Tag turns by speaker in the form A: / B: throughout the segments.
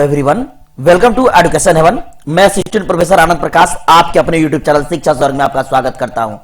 A: Everyone, welcome to Education Haven. मैं assistant professor Anand Prakash आपके अपने यूट्यूब चैनल शिक्षा स्वर्ग में आपका स्वागत करता हूं।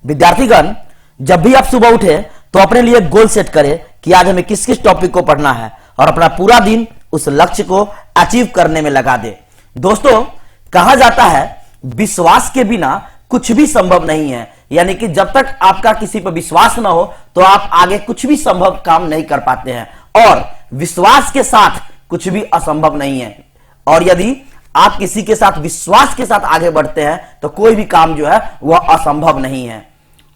A: विद्यार्थीगण, जब भी आप सुबह उठे तो अपने लिए गोल सेट करें कि आज हमें किस किस टॉपिक को पढ़ना है और अपना पूरा दिन उस लक्ष्य को अचीव करने में लगा दे। दोस्तों, कहा जाता है विश्वास के बिना कुछ भी संभव नहीं है, यानी कि जब तक आपका किसी पर विश्वास ना हो तो आप आगे कुछ भी संभव काम नहीं कर पाते हैं, और विश्वास के साथ कुछ भी असंभव नहीं है। और यदि आप किसी के साथ विश्वास के साथ आगे बढ़ते हैं तो कोई भी काम जो है वह असंभव नहीं है।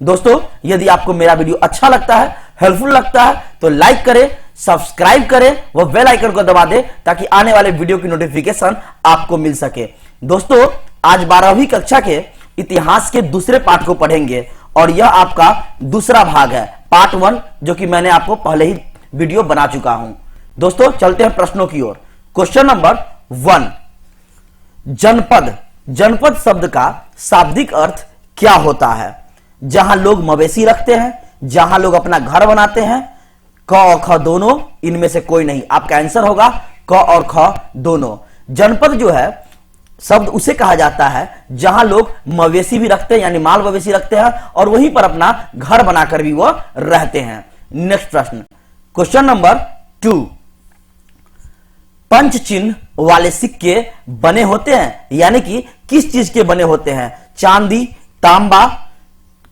A: दोस्तों, यदि आपको मेरा वीडियो अच्छा लगता है, हेल्पफुल लगता है, तो लाइक करें, सब्सक्राइब करें, वह बेल आइकन को दबा दें ताकि आने वाले वीडियो की नोटिफिकेशन आपको मिल सके। दोस्तों, आज 12वीं कक्षा के इतिहास के दूसरे पाठ को पढ़ेंगे और यह आपका दूसरा भाग है, पार्ट 1, जो कि मैंने आपको पहले ही वीडियो बना चुका हूं। दोस्तों, चलते हैं प्रश्नों की ओर। क्वेश्चन नंबर 1, जनपद। जनपद शब्द का शाब्दिक अर्थ क्या होता है? जहां लोग मवेशी रखते हैं, जहां लोग अपना घर बनाते हैं। क और ख दोनों, इनमें से कोई नहीं। आपका आंसर होगा क और ख दोनों। जनपद जो है शब्द उसे कहा जाता है जहां लोग मवेशी भी रखते हैं, यानी माल मवेशी रखते हैं, और वहीं पर अपना घर बनाकर भी वो रहते हैं। नेक्स्ट प्रश्न, क्वेश्चन नंबर 2, पंच चिन्ह वाले सिक्के बने होते हैं, यानी कि किस चीज के बने होते हैं? चांदी, तांबा,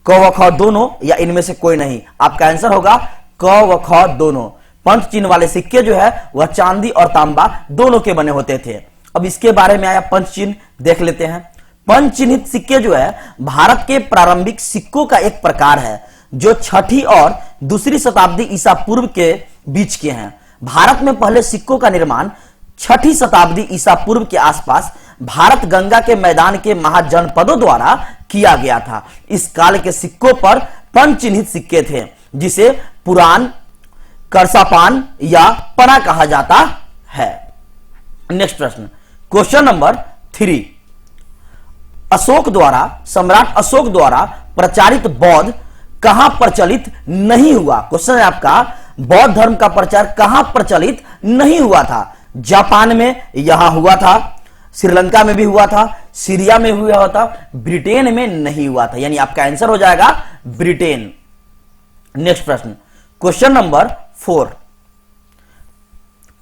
A: क व ख दोनों, या इनमें से कोई नहीं। आपका आंसर होगा क व ख दोनों। पंच चिन्ह वाले सिक्के जो है वह चांदी और तांबा दोनों के बने होते थे। अब इसके बारे में आया पंच चिन्ह, देख लेते हैं। पंच चिन्हित सिक्के जो है भारत के प्रारंभिक सिक्कों का एक प्रकार है जो 6ठी और 2री शताब्दी ईसा पूर्व के बीच के हैं। भारत में पहले सिक्कों का निर्माण 6ठी शताब्दी ईसा पूर्व के आसपास भारत गंगा के मैदान के महाजनपदों द्वारा किया गया था। इस काल के सिक्कों पर पंच चिन्हित सिक्के थे, जिसे पुराण, करसापान या पना कहा जाता है। नेक्स्ट प्रश्न, क्वेश्चन नंबर 3, अशोक द्वारा, सम्राट अशोक द्वारा प्रचारित बौद्ध कहां प्रचलित नहीं हुआ? क्वेश्चन है आपका, बौद्ध धर्म का प्रचार कहां प्रचलित नहीं हुआ था? जापान में यहां हुआ था, श्रीलंका में भी हुआ था, सीरिया में हुआ था, ब्रिटेन में नहीं हुआ था, यानी आपका आंसर हो जाएगा ब्रिटेन। नेक्स्ट प्रश्न, क्वेश्चन नंबर 4,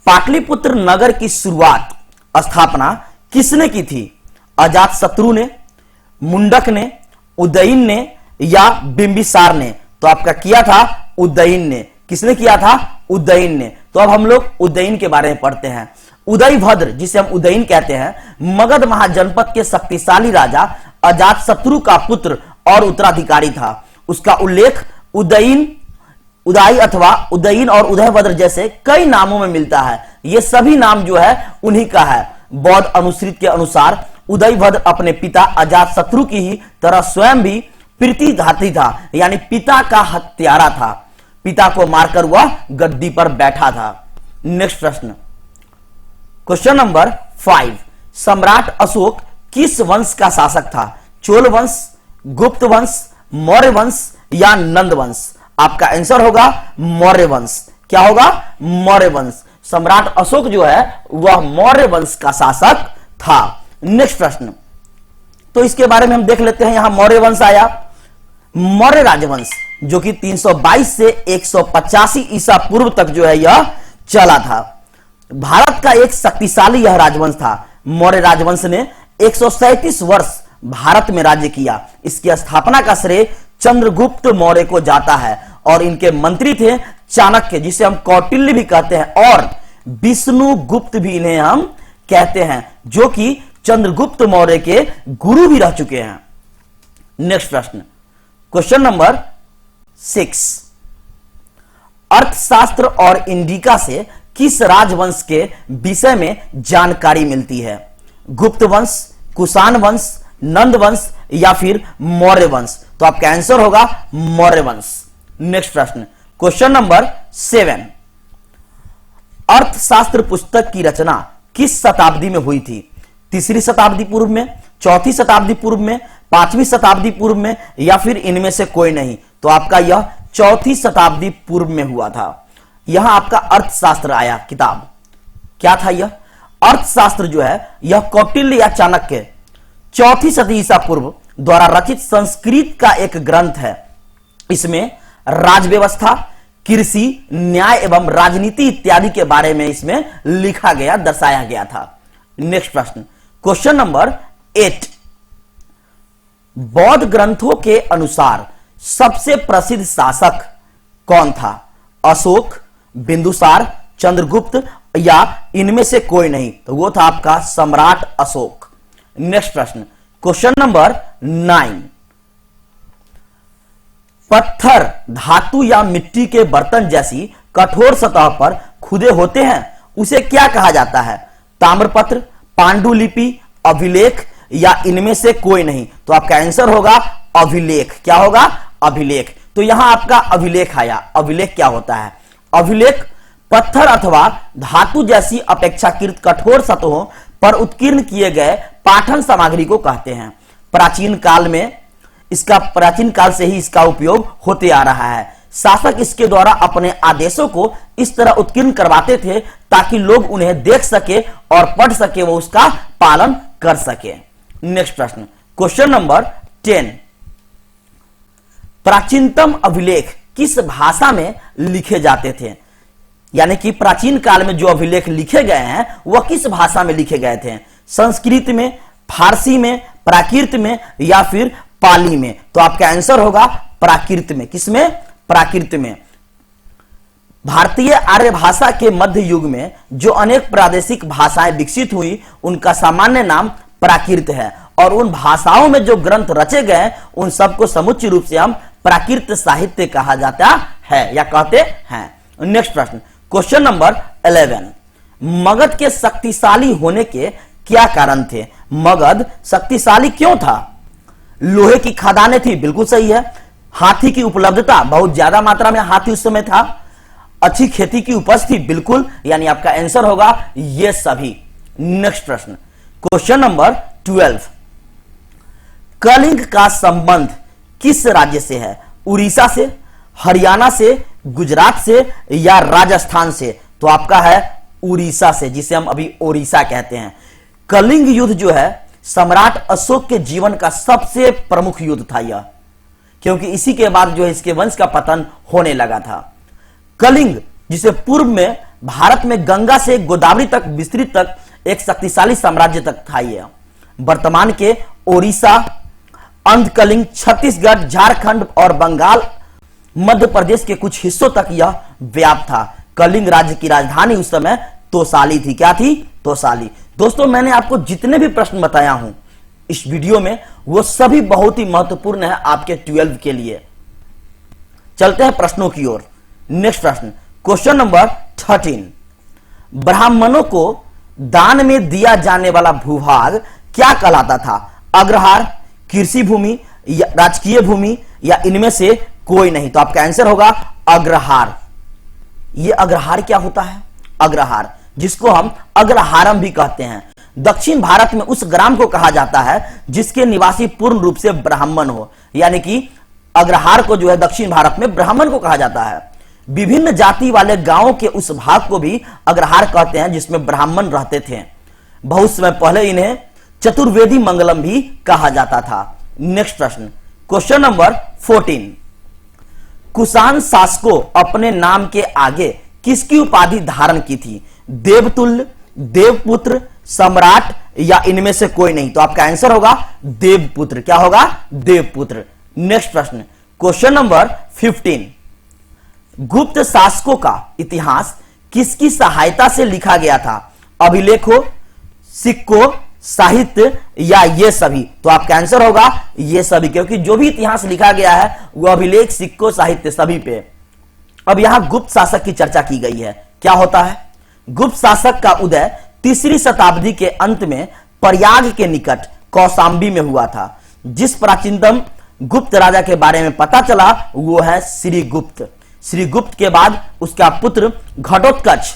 A: पाटलिपुत्र नगर की शुरुआत, स्थापना किसने की थी? अजातशत्रु ने, मुंडक ने, उदयन ने या बिंबिसार ने? तो आपका किया था उदयन ने। किसने किया था? उदयन ने। तो अब हम लोग उदयन के बारे में पढ़ते हैं। उदयभद्र, जिसे हम उदयन कहते हैं, मगध महाजनपद के शक्तिशाली राजा अजातशत्रु का पुत्र और उत्तराधिकारी था। उसका उल्लेख उदयन, उदय अथवा उदयन और उदयभद्र जैसे कई नामों में मिलता है। ये सभी नाम जो है उन्हीं का है। बौद्ध अनुश्रित के अनुसार उदयभद्र अपने पिता अजातशत्रु की ही तरह स्वयं भी प्रतिघाती था, यानी पिता का हत्यारा था। पिता को मारकर वह गद्दी पर बैठा था। नेक्स्ट प्रश्न, क्वेश्चन नंबर 5, सम्राट अशोक किस वंश का शासक था? चोल वंश, गुप्त वंश, मौर्य वंश या नंद वंश? आपका आंसर होगा मौर्य वंश। क्या होगा? मौर्य वंश। सम्राट अशोक जो है वह मौर्य वंश का शासक था। नेक्स्ट प्रश्न, तो इसके बारे में हम देख लेते हैं। यहां मौर्य वंश आया। मौर्य राजवंश जो कि 322 से 185 ईसा पूर्व तक जो है यह चला था। भारत का एक शक्तिशाली यह राजवंश था। मौर्य राजवंश ने 137 वर्ष भारत में राज्य किया। इसकी स्थापना का श्रेय चंद्रगुप्त मौर्य को जाता है और इनके मंत्री थे चाणक्य, जिसे हम कौटिल्य भी कहते हैं, और विष्णुगुप्त भी इन्हें हम कहते हैं, जो कि चंद्रगुप्त मौर्य के गुरु भी रह चुके हैं। नेक्स्ट प्रश्न, क्वेश्चन नंबर 6, अर्थशास्त्र और इंडिका से किस राजवंश के विषय में जानकारी मिलती है? गुप्त वंश, कुषाण वंश, नंद वंश या फिर मौर्य वंश? तो आपका आंसर होगा मौर्य वंश। नेक्स्ट प्रश्न, क्वेश्चन नंबर 7, अर्थशास्त्र पुस्तक की रचना किस शताब्दी में हुई थी? 3री शताब्दी पूर्व में, 4थी शताब्दी पूर्व में, 5वीं शताब्दी पूर्व में या फिर इनमें से कोई नहीं? तो आपका यह 4थी शताब्दी पूर्व में हुआ था। यहां आपका अर्थशास्त्र आया किताब। क्या था यह? अर्थशास्त्र जो है यह कौटिल्य या चाणक्य 4वीं सदी ईसा पूर्व द्वारा रचित संस्कृत का एक ग्रंथ है। इसमें राजव्यवस्था, कृषि, न्याय एवं राजनीति इत्यादि के बारे में इसमें लिखा गया, दर्शाया गया था। नेक्स्ट प्रश्न, क्वेश्चन नंबर 8, बौद्ध ग्रंथों के अनुसार सबसे प्रसिद्ध शासक कौन था? अशोक, बिंदुसार, चंद्रगुप्त या इनमें से कोई नहीं? तो वो था आपका सम्राट अशोक। नेक्स्ट प्रश्न, क्वेश्चन नंबर 9, पत्थर, धातु या मिट्टी के बर्तन जैसी कठोर सतह पर खुदे होते हैं, उसे क्या कहा जाता है? ताम्रपत्र, पांडुलिपि, अभिलेख या इनमें से कोई नहीं? तो आपका आंसर होगा अभिलेख। क्या होगा? अभिलेख। तो यहां आपका अभिलेख आया। अभिलेख क्या होता है? अभिलेख पत्थर अथवा धातु जैसी अपेक्षाकृत कठोर सतहों पर उत्कीर्ण किए गए पाठन सामग्री को कहते हैं। प्राचीन काल से ही इसका उपयोग होते आ रहा है। शासक इसके द्वारा अपने आदेशों को इस तरह उत्कीर्ण करवाते थे ताकि लोग उन्हें देख सके और पढ़ सके, वो उसका पालन कर सके। नेक्स्ट प्रश्न, क्वेश्चन नंबर 10, प्राचीनतम अभिलेख किस भाषा में लिखे जाते थे? यानी कि प्राचीन काल में जो अभिलेख लिखे गए हैं वह किस भाषा में लिखे गए थे? संस्कृत में, फारसी में, प्राकृत में या फिर पाली में? तो आपका आंसर होगा प्राकृत में। किसमें? प्राकृत में। भारतीय आर्य भाषा के मध्य युग में जो अनेक प्रादेशिक भाषाएं विकसित हुई उनका सामान्य नाम प्राकृत है, और उन भाषाओं में जो ग्रंथ रचे गए उन सबको समुच्चय रूप से हम प्राकृत साहित्य कहा जाता है या कहते हैं। नेक्स्ट प्रश्न, क्वेश्चन नंबर 11, मगध के शक्तिशाली होने के क्या कारण थे? मगध शक्तिशाली क्यों था? लोहे की खदानें थी, बिल्कुल सही है। हाथी की उपलब्धता, बहुत ज्यादा मात्रा में हाथी उस समय था। अच्छी खेती की उपज थी, बिल्कुल, यानी आपका आंसर होगा ये सभी। नेक्स्ट प्रश्न, क्वेश्चन नंबर 12, कलिंग का संबंध किस राज्य से है? उड़ीसा से, हरियाणा से, गुजरात से या राजस्थान से? तो आपका है उड़ीसा से, जिसे हम अभी ओडिशा कहते हैं। कलिंग युद्ध जो है सम्राट अशोक के जीवन का सबसे प्रमुख युद्ध था यह, क्योंकि इसी के बाद जो है इसके वंश का पतन होने लगा था। कलिंग, जिसे पूर्व में भारत में गंगा से गोदावरी तक विस्तृत तक एक शक्तिशाली साम्राज्य तक था यह। वर्तमान के ओडिशा, अंधकलिंग, छत्तीसगढ़, झारखंड और बंगाल, मध्य प्रदेश के कुछ हिस्सों तक यह व्याप्त था। कलिंग राज्य की राजधानी उस समय तोसाली थी। क्या थी? तोसाली। दोस्तों, मैंने आपको जितने भी प्रश्न बताया हूं इस वीडियो में वो सभी बहुत ही महत्वपूर्ण है आपके 12 के लिए। चलते हैं प्रश्नों की ओर। नेक्स्ट प्रश्न, क्वेश्चन नंबर 13, ब्राह्मणों को दान में दिया जाने वाला भूभाग क्या कहलाता था? अग्रहार, कृषि भूमि, राजकीय भूमि या इनमें से कोई नहीं? तो आपका आंसर होगा अग्रहार। ये अग्रहार क्या होता है? अग्रहार, जिसको हम अग्रहारम भी कहते हैं, दक्षिण भारत में उस ग्राम को कहा जाता है जिसके निवासी पूर्ण रूप से ब्राह्मण हो, यानी कि अग्रहार को जो है दक्षिण भारत में ब्राह्मण को कहा जाता है। विभिन्न जाति वाले गांवों के उस भाग को भी अग्रहार कहते हैं जिसमें ब्राह्मण रहते थे। बहुत समय पहले इन्हें चतुर्वेदी मंगलम भी कहा जाता था। नेक्स्ट प्रश्न, क्वेश्चन नंबर 14, कुषाण शासकों अपने नाम के आगे किसकी उपाधि धारण की थी? देवतुल्य, देवपुत्र, सम्राट या इनमें से कोई नहीं? तो आपका आंसर होगा देवपुत्र। क्या होगा? देवपुत्र। नेक्स्ट प्रश्न, क्वेश्चन नंबर 15, गुप्त शासकों का इतिहास किसकी सहायता से लिखा गया था? अभिलेखों, सिक्कों, साहित्य या ये सभी? तो आपका आंसर होगा ये सभी, क्योंकि जो भी इतिहास लिखा गया है वो अभिलेख, सिक्कों, साहित्य सभी पे। अब यहां गुप्त शासक की चर्चा की गई है। क्या होता है? गुप्त शासक का उदय 3री शताब्दी के अंत में प्रयाग के निकट कौशाम्बी में हुआ था। जिस प्राचीनतम गुप्त राजा के बारे में पता चला वो है श्रीगुप्त। श्रीगुप्त के बाद उसका पुत्र घटोत्कच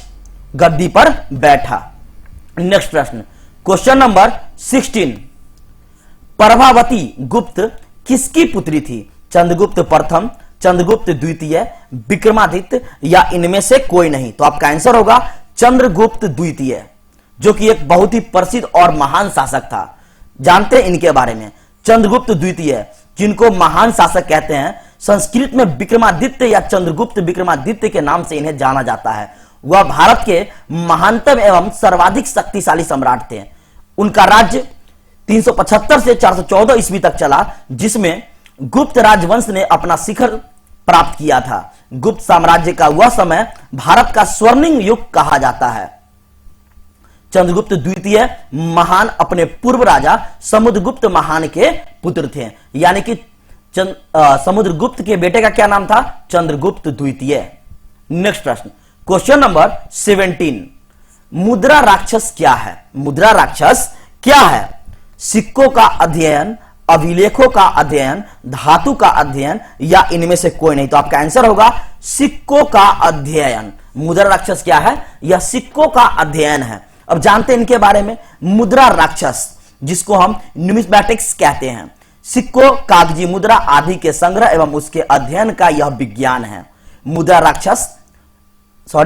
A: गद्दी पर बैठा। नेक्स्ट प्रश्न, क्वेश्चन नंबर 16, प्रभावती गुप्त किसकी पुत्री थी? चंद्रगुप्त प्रथम, चंद्रगुप्त द्वितीय, विक्रमादित्य या इनमें से कोई नहीं? तो आपका आंसर होगा चंद्रगुप्त द्वितीय। जो कि एक बहुत ही प्रसिद्ध और महान शासक था। जानते हैं इनके बारे में, चंद्रगुप्त द्वितीय, जिनको महान शासक कहते हैं। संस्कृत में विक्रमादित्य या चंद्रगुप्त विक्रमादित्य के नाम से इन्हें जाना जाता है। वह भारत के महानतम एवं सर्वाधिक शक्तिशाली सम्राट थे। उनका राज्य 375 से 414 ईस्वी तक चला, जिसमें गुप्त राजवंश ने अपना शिखर प्राप्त किया था। गुप्त साम्राज्य का वह समय भारत का स्वर्णिम युग कहा जाता है। चंद्रगुप्त द्वितीय महान अपने पूर्व राजा समुद्रगुप्त महान के पुत्र थे, यानी कि समुद्रगुप्त के बेटे का क्या नाम था? चंद्रगुप्त द्वितीय। नेक्स्ट प्रश्न, क्वेश्चन नंबर 17, मुद्रा राक्षस क्या है? मुद्रा राक्षस क्या है? सिक्कों का अध्ययन, अभिलेखों का अध्ययन, धातु का अध्ययन या इनमें से कोई नहीं। तो आपका आंसर होगा सिक्कों का अध्ययन। मुद्रा राक्षस क्या है? यह सिक्कों का अध्ययन है। अब जानते हैं इनके बारे में। मुद्रा राक्षस, जिसको हम न्यूमिस्मैटिक्स कहते हैं, सिक्कों, कागजी मुद्रा आदि के संग्रह एवं उसके अध्ययन का यह विज्ञान है।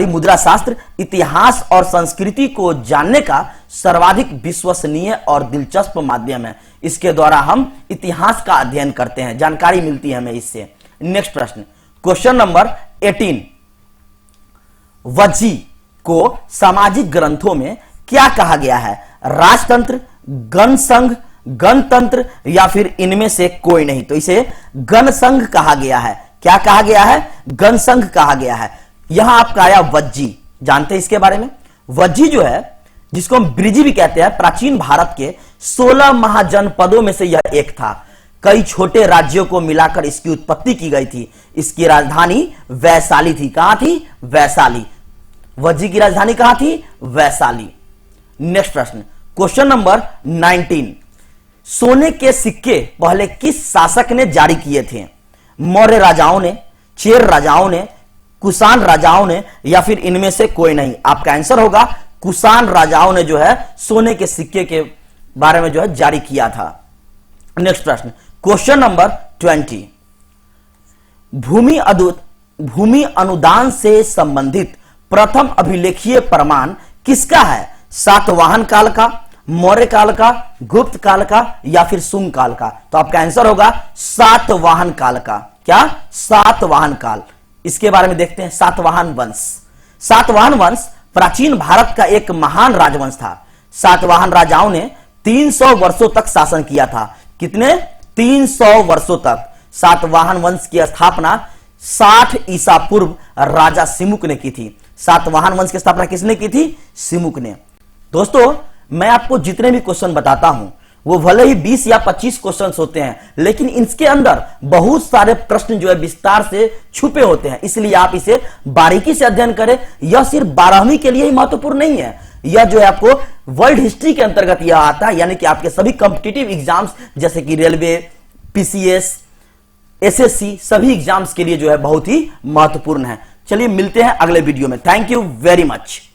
A: मुद्रा शास्त्र इतिहास और संस्कृति को जानने का सर्वाधिक विश्वसनीय और दिलचस्प माध्यम है। इसके द्वारा हम इतिहास का अध्ययन करते हैं, जानकारी मिलती है हमें इससे। नेक्स्ट प्रश्न, क्वेश्चन नंबर 18, वज्जी को सामाजिक ग्रंथों में क्या कहा गया है? राजतंत्र, गणसंघ, गणतंत्र या फिर इनमें से कोई नहीं। तो इसे गणसंघ कहा गया है। क्या कहा गया है? गणसंघ कहा गया है। यहां आपका आया वज्जी, जानते हैं इसके बारे में। वज्जी जो है, जिसको हम ब्रिजी भी कहते हैं, प्राचीन भारत के 16 महाजनपदों में से यह एक था। कई छोटे राज्यों को मिलाकर इसकी उत्पत्ति की गई थी। इसकी राजधानी वैशाली थी। कहां थी? वैशाली। वज्जी की राजधानी कहां थी? वैशाली। नेक्स्ट प्रश्न, क्वेश्चन नंबर 19, सोने के सिक्के पहले किस शासक ने जारी किए थे? मौर्य राजाओं ने, चेर राजाओं ने, कुषाण राजाओं ने या फिर इनमें से कोई नहीं। आपका आंसर होगा कुषाण राजाओं ने जो है सोने के सिक्के के बारे में जो है जारी किया था। नेक्स्ट प्रश्न, क्वेश्चन नंबर 20, भूमि अनुदान से संबंधित प्रथम अभिलेखीय प्रमाण किसका है? सातवाहन काल का, मौर्य काल का, गुप्त काल का या फिर शुंग काल का? तो आपका आंसर होगा सातवाहन काल का। क्या? सातवाहन काल। इसके बारे में देखते हैं। सातवाहन वंश। सातवाहन वंश प्राचीन भारत का एक महान राजवंश था। सातवाहन राजाओं ने 300 वर्षों तक शासन किया था। कितने? 300 वर्षों तक। सातवाहन वंश की स्थापना 60 ईसा पूर्व राजा सिमुक ने की थी। सातवाहन वंश की स्थापना किसने की थी? सिमुक ने। दोस्तों, मैं आपको जितने भी क्वेश्चन बताता हूं, वो भले ही 20 या 25 क्वेश्चन होते हैं, लेकिन इसके अंदर बहुत सारे प्रश्न जो है विस्तार से छुपे होते हैं। इसलिए आप इसे बारीकी से अध्ययन करें। यह सिर्फ 12वीं के लिए ही महत्वपूर्ण नहीं है, यह जो है आपको वर्ल्ड हिस्ट्री के अंतर्गत यह आता है, यानी कि आपके सभी कॉम्पिटिटिव एग्जाम्स जैसे कि रेलवे, पीसीएस, एसएससी, सभी एग्जाम्स के लिए जो है बहुत ही महत्वपूर्ण है। चलिए मिलते हैं अगले वीडियो में। Thank you very much.